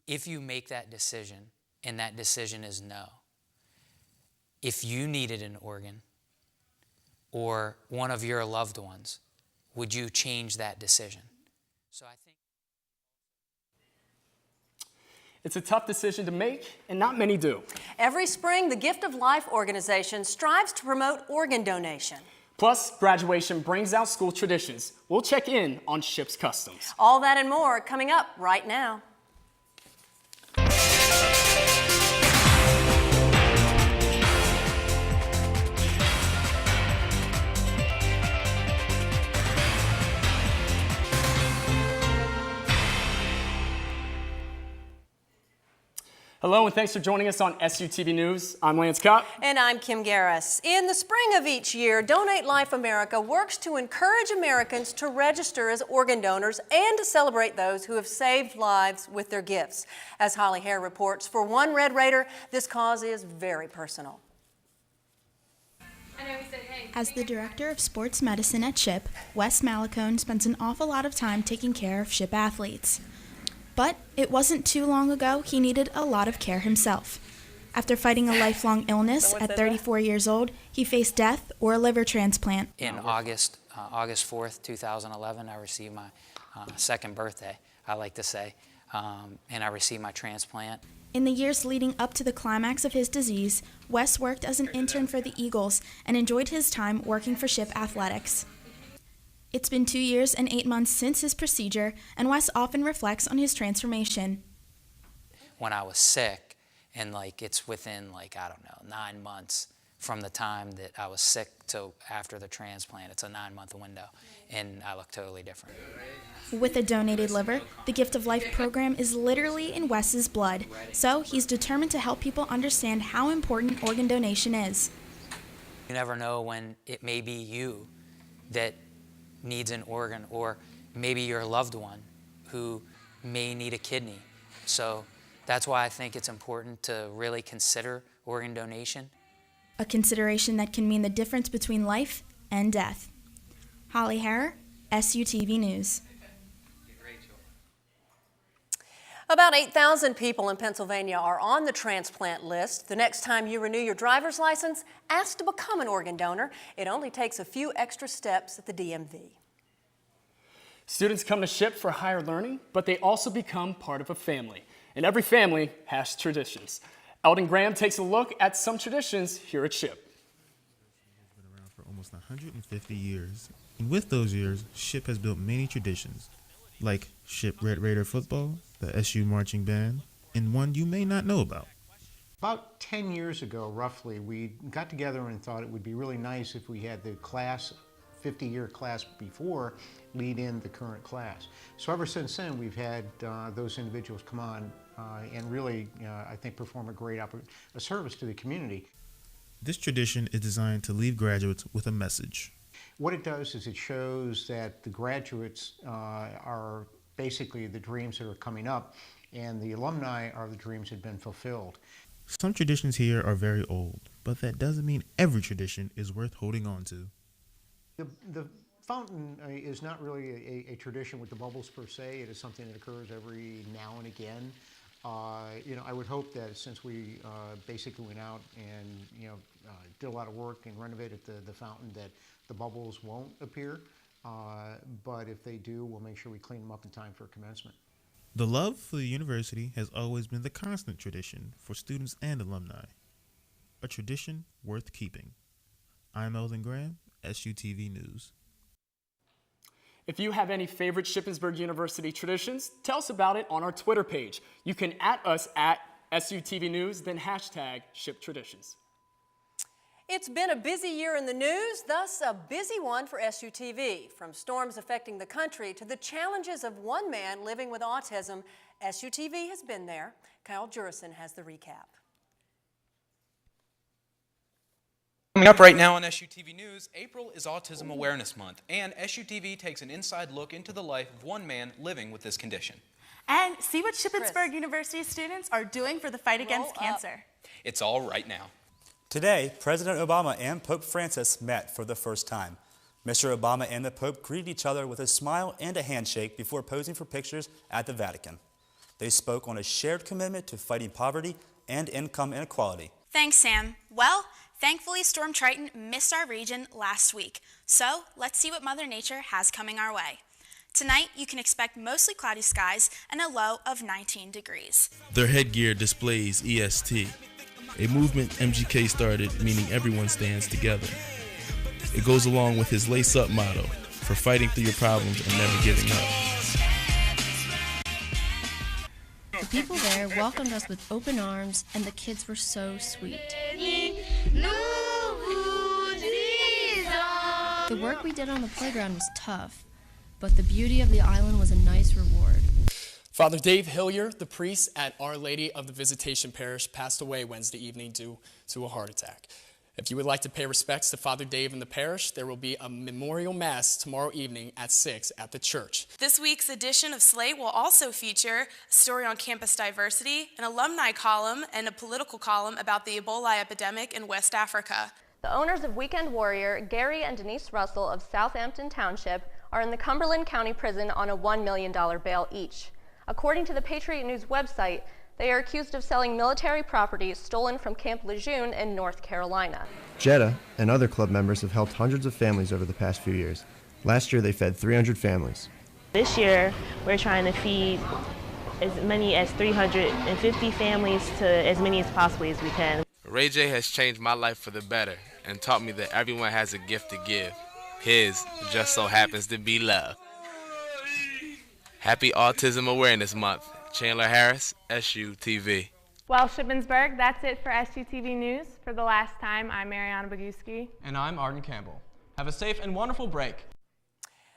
if you make that decision and that decision is no, if you needed an organ or one of your loved ones, would you change that decision? So I think it's a tough decision to make, and not many do. Every spring, the Gift of Life organization strives to promote organ donation. Plus, graduation brings out school traditions. We'll check in on Ship's customs. All that and more coming up right now. Hello, and thanks for joining us on SUTV News. I'm Lance Kopp. And I'm Kim Garris. In the spring of each year, Donate Life America works to encourage Americans to register as organ donors and to celebrate those who have saved lives with their gifts. As Holly Hare reports, for one Red Raider, this cause is very personal. As the director of sports medicine at SHIP, Wes Malacone spends an awful lot of time taking care of SHIP athletes. But it wasn't too long ago he needed a lot of care himself. After fighting a lifelong illness at 34 years old, he faced death or a liver transplant. in August 4th, 2011, I received my second birthday, I like to say, and I received my transplant. In the years leading up to the climax of his disease, Wes worked as an intern for the Eagles and enjoyed his time working for SHIP Athletics. It's been 2 years and 8 months since his procedure, and Wes often reflects on his transformation. When I was sick, and it's within 9 months from the time that I was sick to after the transplant. It's a 9-month window, and I look totally different. With a donated liver, the Gift of Life program is literally in Wes's blood, so he's determined to help people understand how important organ donation is. You never know when it may be you that needs an organ, or maybe your loved one who may need a kidney. So that's why I think it's important to really consider organ donation. A consideration that can mean the difference between life and death. Holly Hare, SUTV News. About 8,000 people in Pennsylvania are on the transplant list. The next time you renew your driver's license, ask to become an organ donor. It only takes a few extra steps at the DMV. Students come to SHIP for higher learning, but they also become part of a family. And every family has traditions. Eldon Graham takes a look at some traditions here at SHIP. It's been around for almost 150 years. And with those years, SHIP has built many traditions, like SHIP Red Raider football, the SU marching band, and one you may not know about. About 10 years ago, roughly, we got together and thought it would be really nice if we had the class, 50-year class before, lead in the current class. So ever since then, we've had those individuals come on and really, I think, perform a great a service to the community. This tradition is designed to leave graduates with a message. What it does is it shows that the graduates are basically the dreams that are coming up, and the alumni are the dreams that have been fulfilled. Some traditions here are very old, but that doesn't mean every tradition is worth holding on to. The fountain is not really a tradition with the bubbles per se. It is something that occurs every now and again. I would hope that since we basically went out and did a lot of work and renovated the fountain, that the bubbles won't appear. But if they do, we'll make sure we clean them up in time for commencement. The love for the university has always been the constant tradition for students and alumni. A tradition worth keeping. I'm Eldon Graham, SUTV News. If you have any favorite Shippensburg University traditions, tell us about it on our Twitter page. You can @ us at SUTV News, then hashtag #ShipTraditions. It's been a busy year in the news, thus a busy one for SUTV. From storms affecting the country to the challenges of one man living with autism, SUTV has been there. Kyle Jurison has the recap. Coming up right now on SUTV News, April is Autism Awareness Month, and SUTV takes an inside look into the life of one man living with this condition. And see what Shippensburg University students are doing for the fight against cancer. It's all right now. Today, President Obama and Pope Francis met for the first time. Mr. Obama and the Pope greeted each other with a smile and a handshake before posing for pictures at the Vatican. They spoke on a shared commitment to fighting poverty and income inequality. Thanks, Sam. Well, thankfully Storm Triton missed our region last week. So let's see what Mother Nature has coming our way. Tonight, you can expect mostly cloudy skies and a low of 19 degrees. Their headgear displays EST, a movement MGK started meaning everyone stands together. It goes along with his Lace Up motto for fighting through your problems and never giving up. The people there welcomed us with open arms, and the kids were so sweet. The work we did on the playground was tough, but the beauty of the island was a nice reward. Father Dave Hillier, the priest at Our Lady of the Visitation Parish, passed away Wednesday evening due to a heart attack. If you would like to pay respects to Father Dave in the parish, there will be a memorial mass tomorrow evening at 6 at the church. This week's edition of Slate will also feature a story on campus diversity, an alumni column, and a political column about the Ebola epidemic in West Africa. The owners of Weekend Warrior, Gary and Denise Russell of Southampton Township, are in the Cumberland County Prison on a $1 million bail each. According to the Patriot News website, they are accused of selling military property stolen from Camp Lejeune in North Carolina. Jetta and other club members have helped hundreds of families over the past few years. Last year, they fed 300 families. This year, we're trying to feed as many as 350 families to as many as possibly as we can. Ray J has changed my life for the better and taught me that everyone has a gift to give. His just so happens to be love. Happy Autism Awareness Month. Chandler Harris, SUTV. Well, Shippensburg, that's it for SUTV News. For the last time, I'm Mariana Boguski. And I'm Arden Campbell. Have a safe and wonderful break.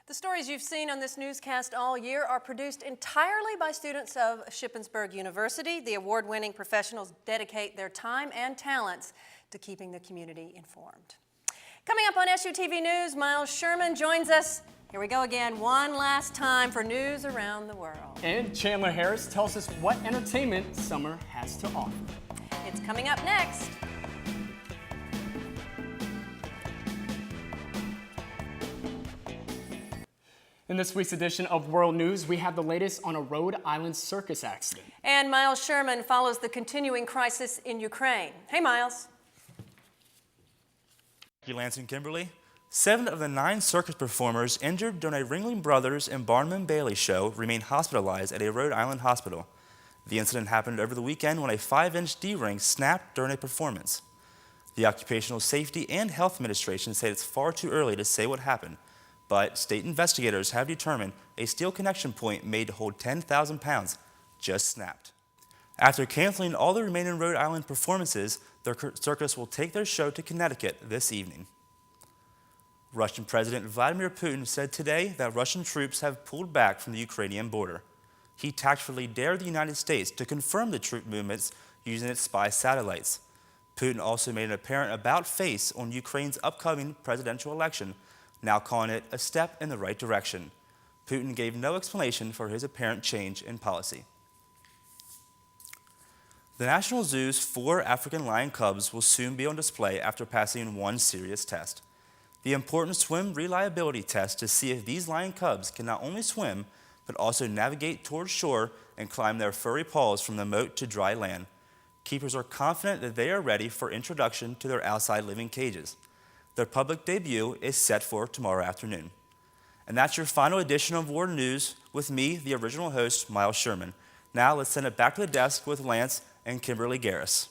The stories you've seen on this newscast all year are produced entirely by students of Shippensburg University. The award-winning professionals dedicate their time and talents to keeping the community informed. Coming up on SUTV News, Miles Sherman joins us. Here we go again, one last time for news around the world. And Chandler Harris tells us what entertainment summer has to offer. It's coming up next. In this week's edition of World News, we have the latest on a Rhode Island circus accident. And Miles Sherman follows the continuing crisis in Ukraine. Hey, Miles. Thank you, Lance and Kimberly. 7 of the 9 circus performers injured during a Ringling Brothers and Barnum Bailey show remain hospitalized at a Rhode Island hospital. The incident happened over the weekend when a 5-inch D-ring snapped during a performance. The Occupational Safety and Health Administration said it's far too early to say what happened, but state investigators have determined a steel connection point made to hold 10,000 pounds just snapped. After canceling all the remaining Rhode Island performances, the circus will take their show to Connecticut this evening. Russian President Vladimir Putin said today that Russian troops have pulled back from the Ukrainian border. He tactfully dared the United States to confirm the troop movements using its spy satellites. Putin also made an apparent about-face on Ukraine's upcoming presidential election, now calling it a step in the right direction. Putin gave no explanation for his apparent change in policy. The National Zoo's 4 African lion cubs will soon be on display after passing one serious test. The important swim reliability test to see if these lion cubs can not only swim, but also navigate towards shore and climb their furry paws from the moat to dry land. Keepers are confident that they are ready for introduction to their outside living cages. Their public debut is set for tomorrow afternoon. And that's your final edition of World News with me, the original host, Miles Sherman. Now let's send it back to the desk with Lance and Kimberly Garris.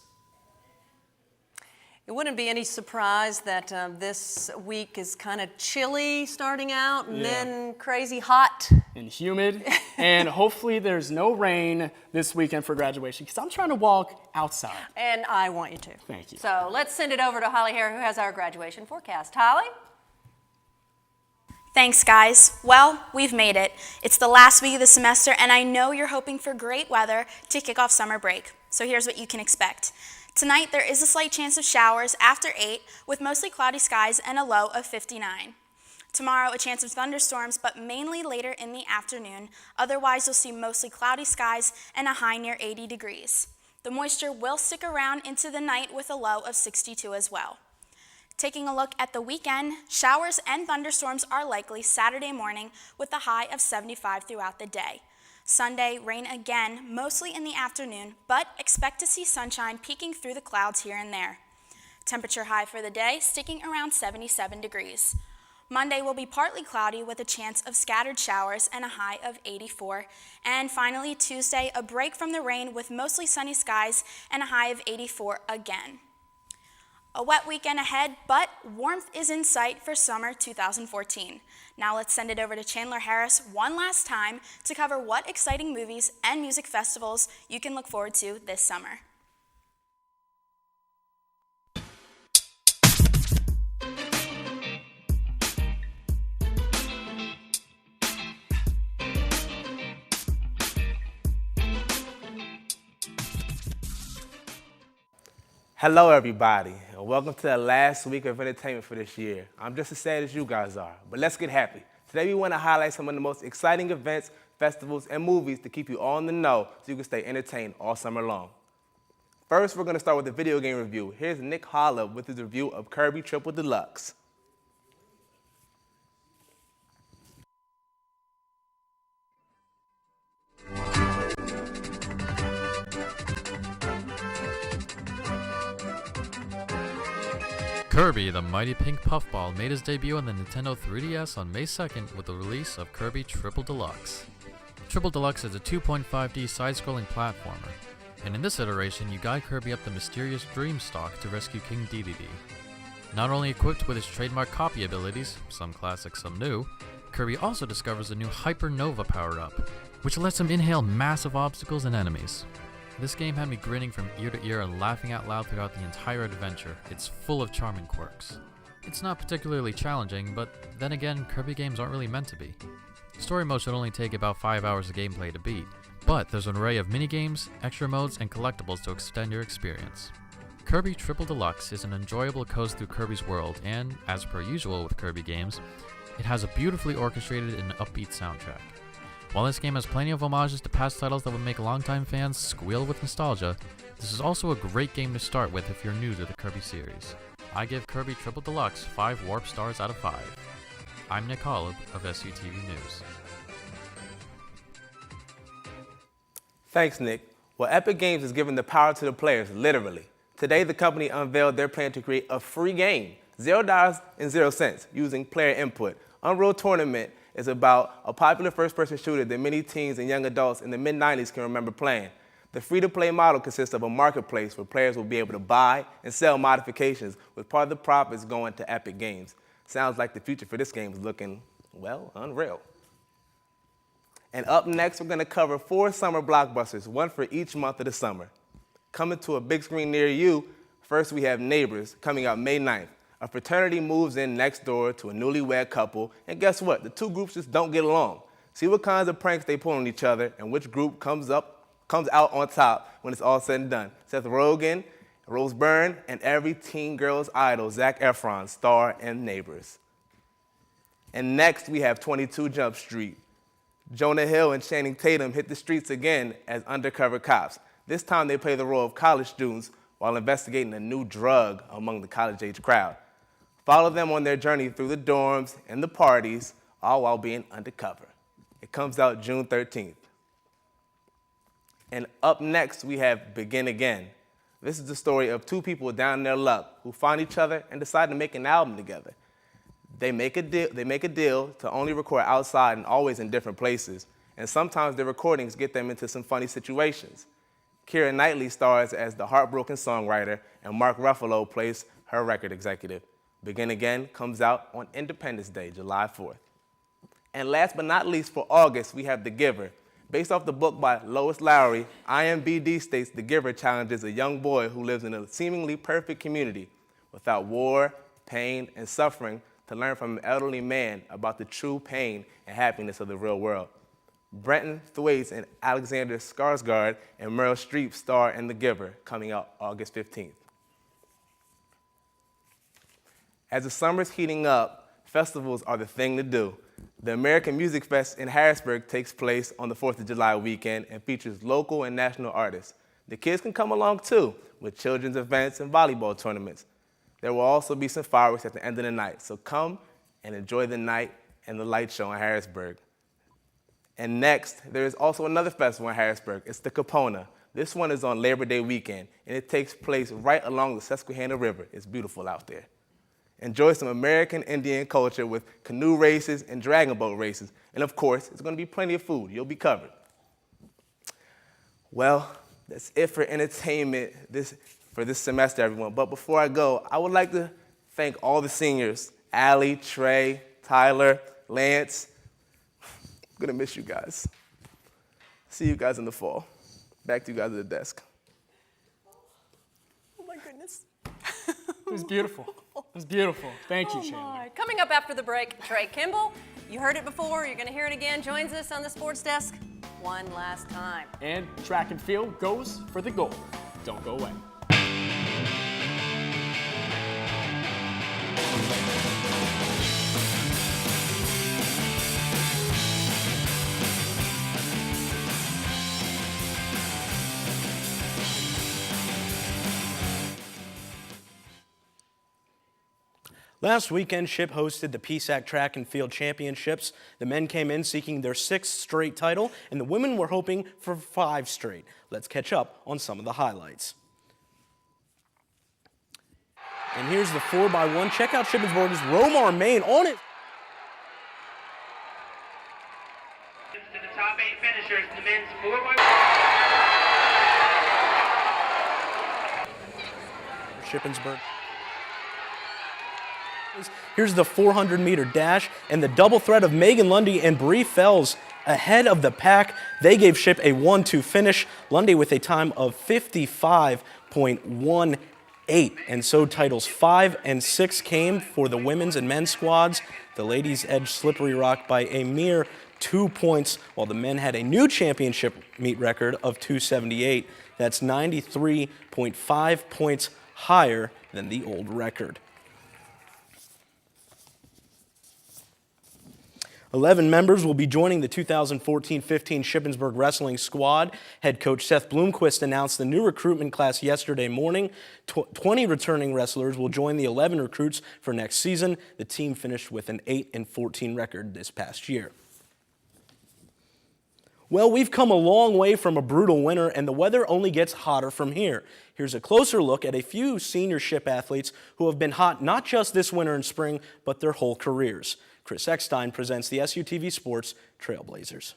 It wouldn't be any surprise that this week is kind of chilly starting out and then crazy hot. And humid. And hopefully there's no rain this weekend for graduation because I'm trying to walk outside. And I want you to. Thank you. So let's send it over to Holly Hare, who has our graduation forecast. Holly? Thanks, guys. Well, we've made it. It's the last week of the semester, and I know you're hoping for great weather to kick off summer break. So here's what you can expect. Tonight, there is a slight chance of showers after 8 with mostly cloudy skies and a low of 59. Tomorrow, a chance of thunderstorms, but mainly later in the afternoon. Otherwise, you'll see mostly cloudy skies and a high near 80 degrees. The moisture will stick around into the night with a low of 62 as well. Taking a look at the weekend, showers and thunderstorms are likely Saturday morning with a high of 75 throughout the day. Sunday, rain again, mostly in the afternoon, but expect to see sunshine peeking through the clouds here and there. Temperature high for the day, sticking around 77 degrees. Monday will be partly cloudy with a chance of scattered showers and a high of 84. And finally, Tuesday, a break from the rain with mostly sunny skies and a high of 84 again. A wet weekend ahead, but warmth is in sight for summer 2014. Now let's send it over to Chandler Harris one last time to cover what exciting movies and music festivals you can look forward to this summer. Hello everybody, and welcome to the last week of entertainment for this year. I'm just as sad as you guys are, but let's get happy. Today we want to highlight some of the most exciting events, festivals, and movies to keep you all in the know so you can stay entertained all summer long. First, we're going to start with a video game review. Here's Nick Holla with his review of Kirby Triple Deluxe. Kirby, the mighty pink puffball, made his debut on the Nintendo 3DS on May 2nd with the release of Kirby Triple Deluxe. Triple Deluxe is a 2.5D side-scrolling platformer, and in this iteration you guide Kirby up the mysterious Dream Stalk to rescue King Dedede. Not only equipped with his trademark copy abilities, some classic, some new, Kirby also discovers a new Hypernova power-up, which lets him inhale massive obstacles and enemies. This game had me grinning from ear to ear and laughing out loud throughout the entire adventure. It's full of charming quirks. It's not particularly challenging, but then again, Kirby games aren't really meant to be. Story mode should only take about 5 hours of gameplay to beat, but there's an array of minigames, extra modes, and collectibles to extend your experience. Kirby Triple Deluxe is an enjoyable coast through Kirby's world, and, as per usual with Kirby games, it has a beautifully orchestrated and upbeat soundtrack. While this game has plenty of homages to past titles that would make longtime fans squeal with nostalgia, this is also a great game to start with if you're new to the Kirby series. I give Kirby Triple Deluxe 5 warp stars out of 5. I'm Nick Hollab of SUTV News. Thanks, Nick. Well, Epic Games is giving the power to the players, literally. Today, the company unveiled their plan to create a free game, $0.00, using player input. Unreal Tournament is about a popular first-person shooter that many teens and young adults in the mid-90s can remember playing. The free-to-play model consists of a marketplace where players will be able to buy and sell modifications, with part of the profits going to Epic Games. Sounds like the future for this game is looking, well, unreal. And up next, we're going to cover 4 summer blockbusters, one for each month of the summer. Coming to a big screen near you, first we have Neighbors, coming out May 9th. A fraternity moves in next door to a newlywed couple, and guess what? The two groups just don't get along. See what kinds of pranks they pull on each other and which group comes out on top when it's all said and done. Seth Rogen, Rose Byrne, and every teen girl's idol, Zac Efron, star in Neighbors. And next we have 22 Jump Street. Jonah Hill and Channing Tatum hit the streets again as undercover cops. This time they play the role of college students while investigating a new drug among the college-age crowd. Follow them on their journey through the dorms and the parties, all while being undercover. It comes out June 13th. And up next, we have Begin Again. This is the story of 2 people down in their luck who find each other and decide to make an album together. They make a deal to only record outside and always in different places, and sometimes their recordings get them into some funny situations. Keira Knightley stars as the heartbroken songwriter, and Mark Ruffalo plays her record executive. Begin Again comes out on Independence Day, July 4th. And last but not least, for August, we have The Giver. Based off the book by Lois Lowry, IMBD states The Giver challenges a young boy who lives in a seemingly perfect community without war, pain, and suffering to learn from an elderly man about the true pain and happiness of the real world. Brenton Thwaites and Alexander Skarsgård and Meryl Streep star in The Giver, coming out August 15th. As the summer's heating up, festivals are the thing to do. The American Music Fest in Harrisburg takes place on the 4th of July weekend and features local and national artists. The kids can come along too, with children's events and volleyball tournaments. There will also be some fireworks at the end of the night, so come and enjoy the night and the light show in Harrisburg. And next, there is also another festival in Harrisburg. It's the Capona. This one is on Labor Day weekend, and it takes place right along the Susquehanna River. It's beautiful out there. Enjoy some American Indian culture with canoe races and dragon boat races. And of course, there's going to be plenty of food. You'll be covered. Well, that's it for entertainment for this semester, everyone. But before I go, I would like to thank all the seniors, Allie, Trey, Tyler, Lance. I'm going to miss you guys. See you guys in the fall. Back to you guys at the desk. Oh my goodness. It was beautiful. It was beautiful. Thank you, Chandler. My. Coming up after the break, Trey Kemble. You heard it before, you're going to hear it again. Joins us on the sports desk one last time. And track and field goes for the gold. Don't go away. Last weekend, SHIP hosted the PSAC Track and Field Championships. The men came in seeking their 6th straight title, and the women were hoping for 5 straight. Let's catch up on some of the highlights. And here's the 4x1. Check out Shippensburg's Romar Main on it. To the top 8 finishers, the men's 4x1. Shippensburg. Here's the 400-meter dash and the double threat of Megan Lundy and Bree Fells ahead of the pack. They gave SHIP a 1-2 finish. Lundy with a time of 55.18. And so titles 5 and 6 came for the women's and men's squads. The ladies edged Slippery Rock by a mere 2 points, while the men had a new championship meet record of 278. That's 93.5 points higher than the old record. 11 members will be joining the 2014-15 Shippensburg Wrestling Squad. Head coach Seth Bloomquist announced the new recruitment class yesterday morning. 20 returning wrestlers will join the 11 recruits for next season. The team finished with an 8-14 record this past year. Well, we've come a long way from a brutal winter, and the weather only gets hotter from here. Here's a closer look at a few senior SHIP athletes who have been hot not just this winter and spring, but their whole careers. Chris Eckstine presents the SUTV Sports Trailblazers.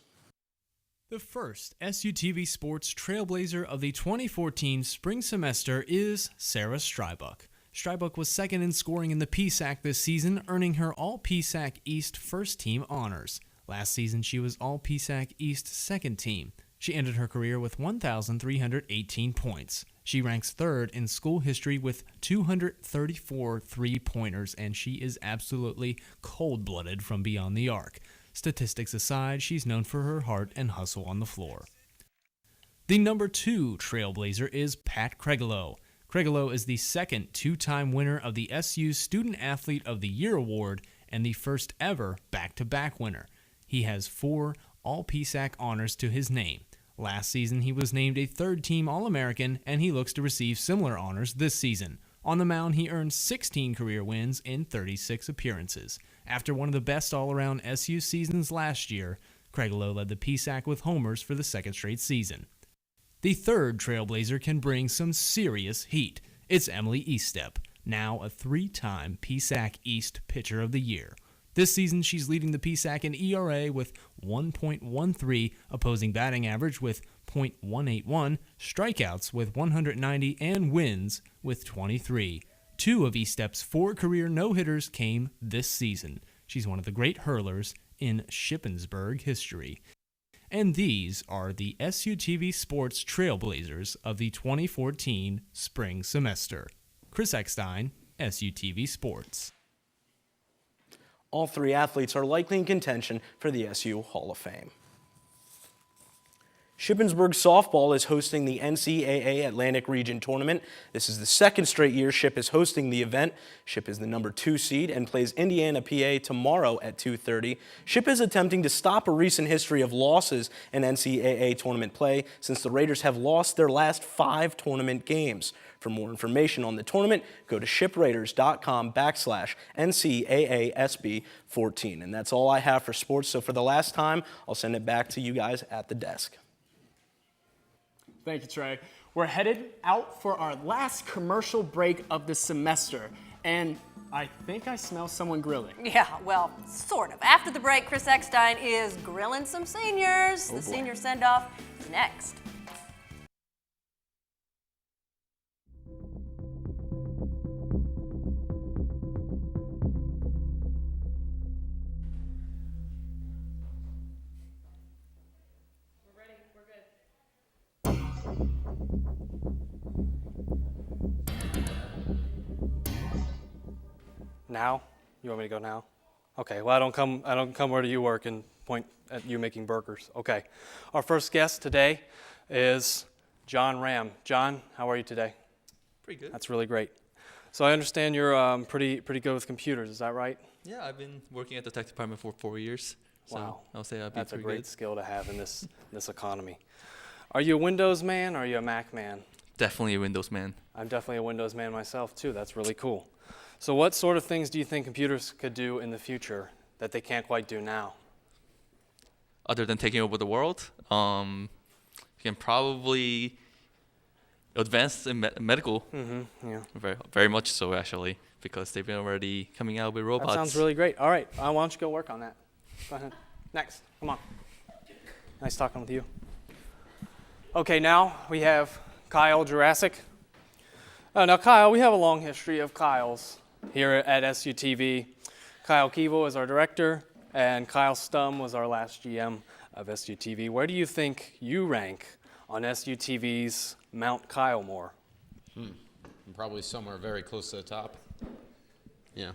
The first SUTV Sports Trailblazer of the 2014 spring semester is Sarah Strybuck. Strybuck was second in scoring in the PSAC this season, earning her All-PSAC East first team honors. Last season, she was All-PSAC East second team. She ended her career with 1,318 points. She ranks third in school history with 234 three-pointers, and she is absolutely cold-blooded from beyond the arc. Statistics aside, she's known for her heart and hustle on the floor. The number 2 trailblazer is Pat Kregelow. Kregelow is the second 2-time winner of the SU Student Athlete of the Year award and the first ever back-to-back winner. He has 4 All-PSAC honors to his name. Last season, he was named a third-team All-American, and he looks to receive similar honors this season. On the mound, he earned 16 career wins in 36 appearances. After one of the best all-around SU seasons last year, Kregelow led the PSAC with homers for the second straight season. The third trailblazer can bring some serious heat. It's Emily Estep, now a 3-time PSAC East Pitcher of the Year. This season, she's leading the PSAC in ERA with 1.13, opposing batting average with .181, strikeouts with 190, and wins with 23. 2 of Estep's 4 career no-hitters came this season. She's one of the great hurlers in Shippensburg history. And these are the SUTV Sports Trailblazers of the 2014 spring semester. Chris Eckstine, SUTV Sports. All 3 athletes are likely in contention for the SU Hall of Fame. Shippensburg softball is hosting the NCAA Atlantic Region Tournament. This is the second straight year Ship is hosting the event. Ship is the number 2 seed and plays Indiana, PA tomorrow at 2:30. Ship is attempting to stop a recent history of losses in NCAA tournament play since the Raiders have lost their last 5 tournament games. For more information on the tournament, go to shipraiders.com/NCAASB14. And that's all I have for sports. So for the last time, I'll send it back to you guys at the desk. Thank you, Trey. We're headed out for our last commercial break of the semester. And I think I smell someone grilling. Yeah, well, sort of. After the break, Chris Eckstine is grilling some seniors. The senior send-off is next. Now? You want me to go now? Okay, well, I don't come where you work and point at you making burgers. Okay. Our first guest today is Jon Ram. Jon, how are you today? Pretty good. That's really great. So I understand you're pretty good with computers, is that right? Yeah, I've been working at the tech department for 4 years. So Wow. I'll say I'd be That's a pretty great good. skill to have in this economy. Are you a Windows man or are you a Mac man? Definitely a Windows man. I'm definitely a Windows man myself too. That's really cool. So what sort of things do you think computers could do in the future that they can't quite do now? Other than taking over the world, you can probably advance in medical. Yeah. Very much so, actually, because they've been already coming out with robots. That sounds really great. All right, why don't you go work on that? Go ahead. Next, come on. Nice talking with you. Okay, now we have Kyle Jurassic. Now, Kyle, we have a long history of Kyles here at SUTV. Kyle Keeble is our director, and Kyle Stum was our last GM of SUTV. Where do you think you rank on SUTV's Mount Kylemore? Probably somewhere very close to the top. Yeah.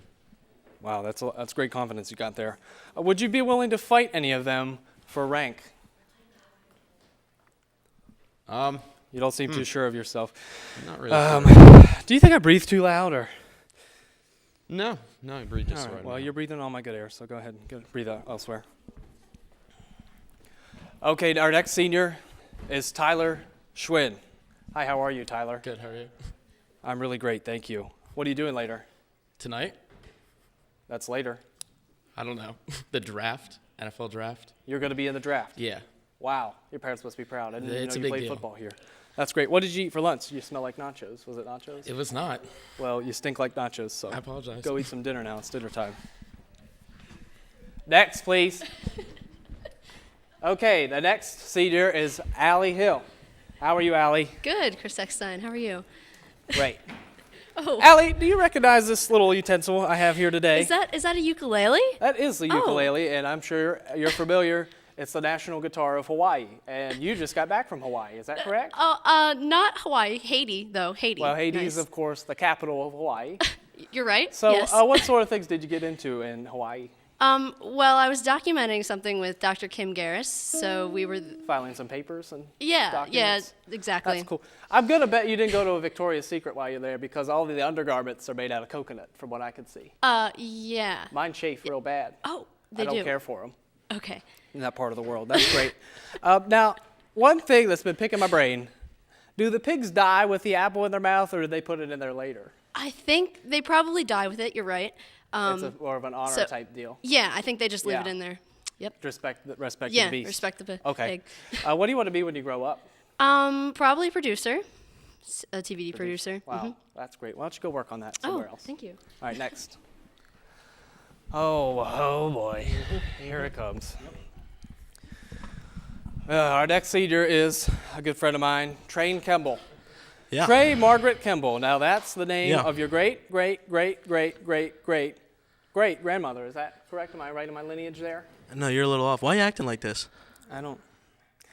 Wow, that's great confidence you got there. Would you be willing to fight any of them for rank? You don't seem too sure of yourself. Not really sure. Do you think I breathe too loud, or? No, I breathe just All right, right. well, you're breathing all my good air, so go ahead and breathe out elsewhere. Okay, our next senior is Tyler Schwinn. Hi, how are you, Tyler? Good, how are you? I'm really great, thank you. What are you doing later? Tonight? That's later. I don't know. The draft, NFL draft. You're going to be in the draft? Yeah. Wow, your parents must be proud. I didn't even It's know a you big played deal. football here. That's great. What did you eat for lunch? You smell like nachos. Was it nachos? It was not. Well, you stink like nachos, so I apologize. go eat some dinner now. It's dinner time. Next, please. Okay, the next senior is Allie Hill. How are you, Allie? Good, Chris Eckstine. How are you? Great. Oh. Allie, do you recognize this little utensil I have here today? Is that a ukulele? That is the ukulele, and I'm sure you're familiar. It's the national guitar of Hawaii, and you just got back from Hawaii. Is that correct? Not Hawaii. Haiti, though. Haiti. Well, Haiti is, Nice. of course, the capital of Hawaii. You're right. So, yes. what sort of things did you get into in Hawaii? Well, I was documenting something with Dr. Kim Garris, so we were Filing some papers and yeah, documents? exactly. That's cool. I'm going to bet you didn't go to a Victoria's Secret while you're there because all of the undergarments are made out of coconut, from what I could see. Yeah. Mine chafe real bad. Oh, they I don't do. care for them. Okay. In that part of the world. That's great. Now, one thing that's been picking my brain, do the pigs die with the apple in their mouth, or do they put it in there later? I think they probably die with it. You're right. It's more of an honor type deal. Yeah, I think they just leave it Yeah. in there. Yep. Respect the Yeah, beast. respect the Okay. pig. What do you want to be when you grow up? Probably producer, a TVD producer. Wow, Mhm. that's great. Why don't you go work on that somewhere else? Thank you. All right, next. Oh boy, here it comes. Our next senior is a good friend of mine, Trey Kemble. Yeah. Trey Margaret Kemble. Now that's the name Yeah. of your great grandmother. Is that correct? Am I right in my lineage there? No, you're a little off. Why are you acting like this? I don't.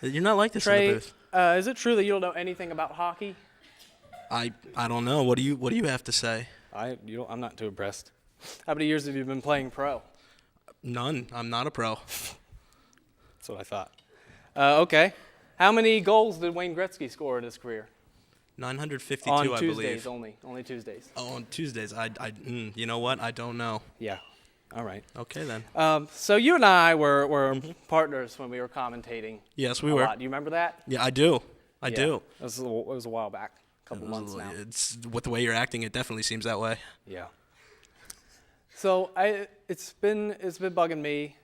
You're not like this Trey, in the booth. Is it true that you don't know anything about hockey? I don't know. What do you have to say? I'm not too impressed. How many years have you been playing pro? None. I'm not a pro. That's what I thought. Okay. How many goals did Wayne Gretzky score in his career? 952, on I Tuesdays believe. Only Tuesdays. Oh, on Tuesdays. You know what? I don't know. Yeah. All right. Okay, then. So you and I were partners when we were commentating. Yes, we a were. lot. Do you remember that? Yeah, I do. I Yeah. do. It was a while back, a couple months now. It's with the way you're acting, it definitely seems that way. Yeah. So it's been bugging me.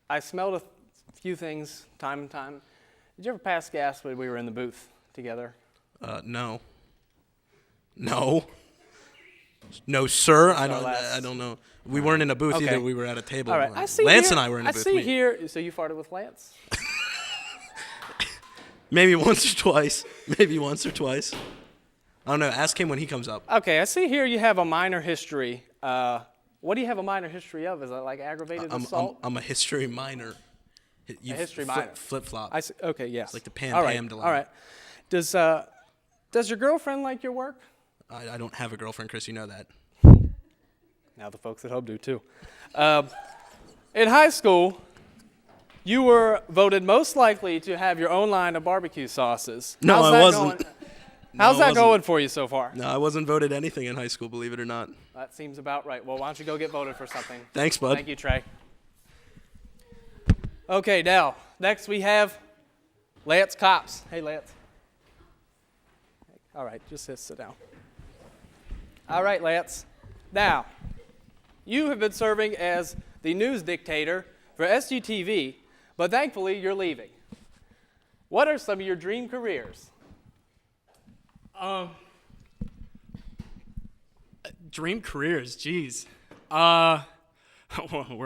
I smelled a few things time and time. Did you ever pass gas when we were in the booth together? No. No. No, sir. I don't know. We weren't in a booth either. We were at a table. All right. Lance and I were in a booth. I see here. So you farted with Lance? Maybe once or twice. Maybe once or twice. I don't know. Ask him when he comes up. Okay. I see here you have a minor history. What do you have a minor history of? Is that like aggravated assault? I'm a history minor. A history minor. Flip-flop. Okay, yes. It's like the Pam dilemma. All right. Does your girlfriend like your work? I don't have a girlfriend, Chris. You know that. Now the folks at home do too. In high school, you were voted most likely to have your own line of barbecue sauces. No, I wasn't. How's that going for you so far? No, I wasn't voted anything in high school, believe it or not. That seems about right. Well, why don't you go get voted for something? Thanks, bud. Thank you, Trey. Okay, now, next we have Lance Kopps. Hey, Lance. All right, just sit down. All right, Lance. Now, you have been serving as the news dictator for SUTV, but thankfully you're leaving. What are some of your dream careers? Dream careers, geez. We're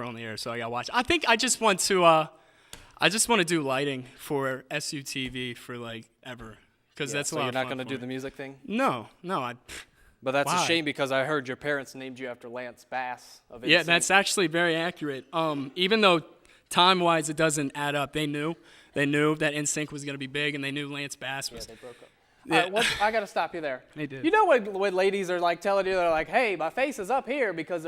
on the air, so I gotta watch. I think I just want to do lighting for SUTV for like ever, because that's a lot of fun. So you're not going to do the music thing? No. But that's Why? a shame because I heard your parents named you after Lance Bass of NSYNC. Yeah, that's actually very accurate. Even though time-wise it doesn't add up, they knew that NSYNC was going to be big, and they knew Lance Bass was. Yeah, they broke up. Yeah. I got to stop you there. They did. You know what ladies are like telling you? They're like, hey, my face is up here because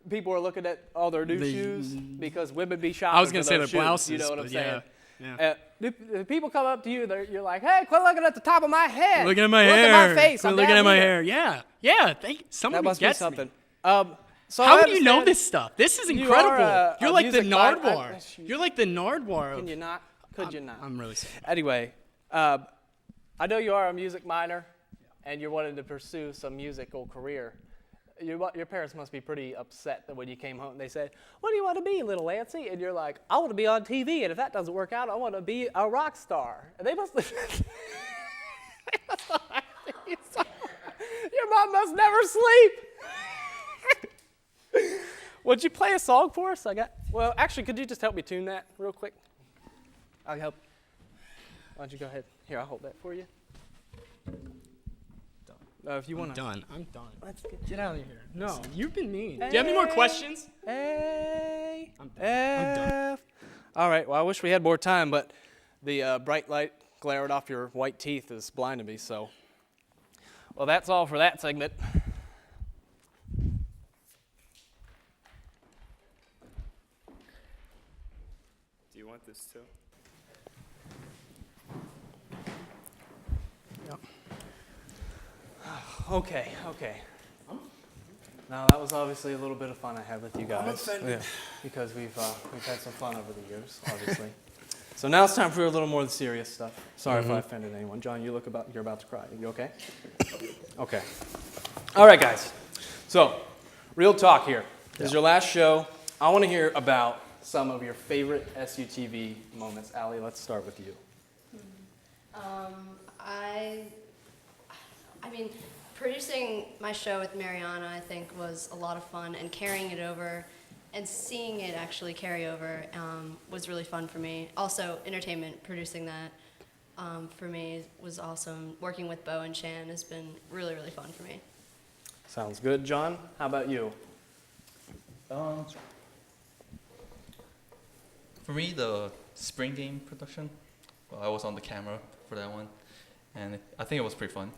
people are looking at all their new shoes because women be shopping I was going to say their their blouses. You know what I'm saying? Yeah. Do people come up to you, you're like, hey, quit looking at the top of my head. Look at my Look hair. at my face. Quit I'm looking down at my here. hair. Yeah. Someone That must gets be something. Me. So How I do you know understand this stuff? This is you incredible. are You're a like the music minor. Nardwar. You're like the Nardwar. Can you not? Could you not? I'm really sorry. Anyway, I know you are a music minor, and you're wanting to pursue some musical career. Your parents must be pretty upset that when you came home and they said, what do you want to be, little Lancey? And you're like, I want to be on TV, and if that doesn't work out, I want to be a rock star. And they must Your mom must never sleep. Would you play a song for us? Well, actually, could you just help me tune that real quick? I'll help. Why don't you go ahead? Here, I'll hold that for you. If you want to. I'm done. Let's Get out of here. No, you've been mean. Hey, Do you have any more questions? A, I'm done. F. All right, well, I wish we had more time, but the bright light glaring off your white teeth is blinding me, so. Well, that's all for that segment. Do you want this too? Yep. Okay. Now that was obviously a little bit of fun I had with you guys. I'm offended. Because we've had some fun over the years, obviously. So now it's time for a little more of the serious stuff. Sorry if I offended anyone. John, you're about to cry. Are you okay? Okay. All right, guys. So, real talk here. This is your last show. I want to hear about some of your favorite SUTV moments. Allie, let's start with you. I mean, producing my show with Mariana, I think, was a lot of fun, and carrying it over and seeing it actually carry over was really fun for me. Also, entertainment, producing that for me was awesome. Working with Bo and Chan has been really, really fun for me. Sounds good. John, how about you? For me, the spring game production, I was on the camera for that one, and I think it was pretty fun.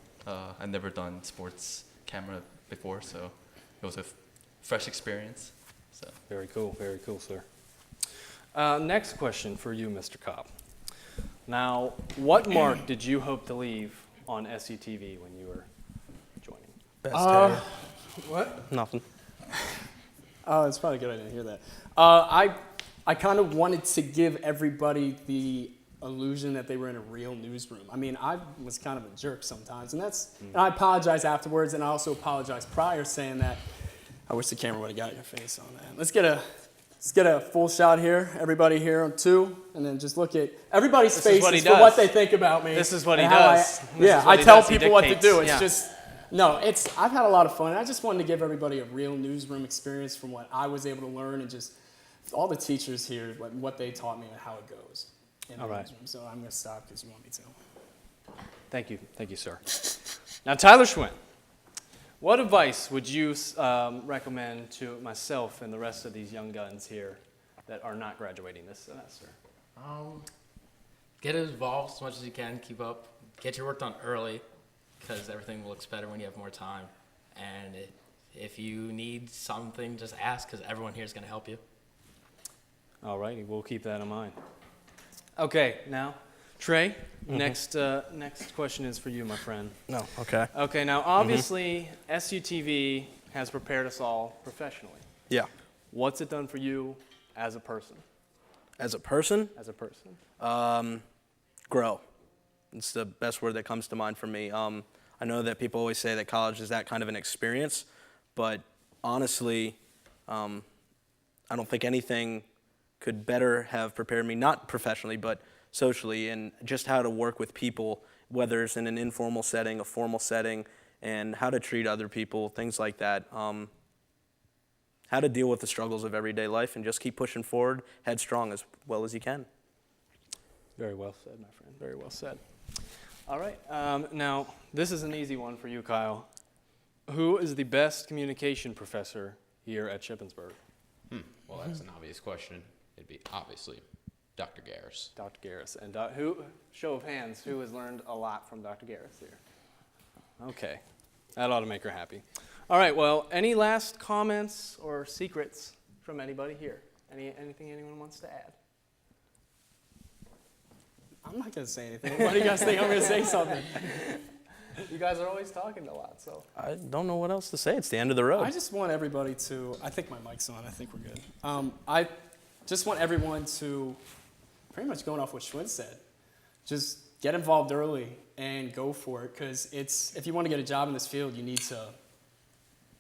I've never done sports camera before, so it was a fresh experience. So. Very cool, sir. Next question for you, Mr. Kopp. Now, what mark did you hope to leave on SUTV when you were joining? Best what? Nothing. Oh, it's probably good I didn't hear that. I kind of wanted to give everybody the illusion that they were in a real newsroom. I mean, I was kind of a jerk sometimes, and and I apologize afterwards, and I also apologize prior, saying that I wish the camera would have got your face on that. Let's get a full shot here. Everybody here on 2, and then just look at everybody's faces for what they think about me. This is what he and how does. I tell people what to do. It's just, no, I've had a lot of fun. I just wanted to give everybody a real newsroom experience from what I was able to learn, and just all the teachers here, what they taught me and how it goes. All right. Newsroom. So I'm going to stop because you want me to. Thank you, sir. Now, Tyler Schwinn, what advice would you recommend to myself and the rest of these young guns here that are not graduating this semester? Get involved as much as you can. Keep up. Get your work done early, because everything looks better when you have more time. And if you need something, just ask, because everyone here is going to help you. All righty, we'll keep that in mind. Okay, now, Trey, next question is for you, my friend. No, okay. Okay, now obviously SUTV has prepared us all professionally. Yeah. What's it done for you as a person? As a person? As a person. Grow. It's the best word that comes to mind for me. I know that people always say that college is that kind of an experience, but honestly, I don't think anything could better have prepared me, not professionally, but socially, and just how to work with people, whether it's in an informal setting, a formal setting, and how to treat other people, things like that. How to deal with the struggles of everyday life and just keep pushing forward, headstrong as well as you can. Very well said, my friend. Very well said. All right. Now, this is an easy one for you, Kyle. Who is the best communication professor here at Shippensburg? Well, that's an obvious question. It'd be obviously Dr. Garris. Dr. Garris. And show of hands, who has learned a lot from Dr. Garris here? Okay. That ought to make her happy. All right, well, any last comments or secrets from anybody here? Anything anyone wants to add? I'm not going to say anything. Why do you guys think I'm going to say something? You guys are always talking a lot, so. I don't know what else to say. It's the end of the road. I just want everybody to, I think my mic's on. I think we're good. I just want everyone to, pretty much going off what Schwinn said, just get involved early and go for it, because if you want to get a job in this field, you need to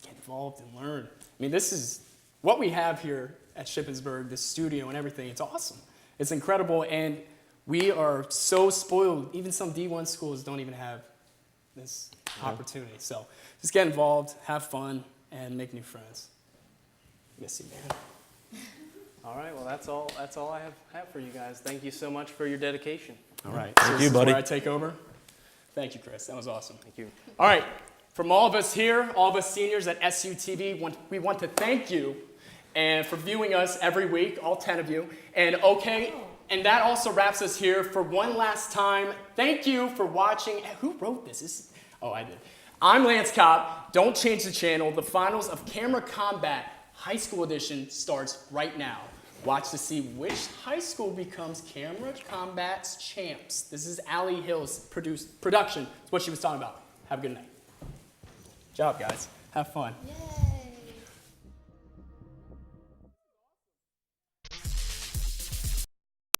get involved and learn. I mean, this is what we have here at Shippensburg, this studio and everything. It's awesome. It's incredible, and we are so spoiled. Even some D1 schools don't even have this opportunity. So just get involved, have fun, and make new friends. Miss you, man. All right, well, that's all I have for you guys. Thank you so much for your dedication. All right. Thank you, buddy. Where I take over. Thank you, Chris. That was awesome. Thank you. All right. From all of us here, all of us seniors at SUTV, we want to thank you and for viewing us every week, all 10 of you. And that also wraps us here for one last time. Thank you for watching. Who wrote this? I did. I'm Lance Kopp. Don't change the channel. The finals of Camera Combat High School Edition starts right now. Watch to see which high school becomes Camera Combat's champs. This is Allie Hill's production. It's what she was talking about. Have a good night. Good job, guys. Have fun. Yay.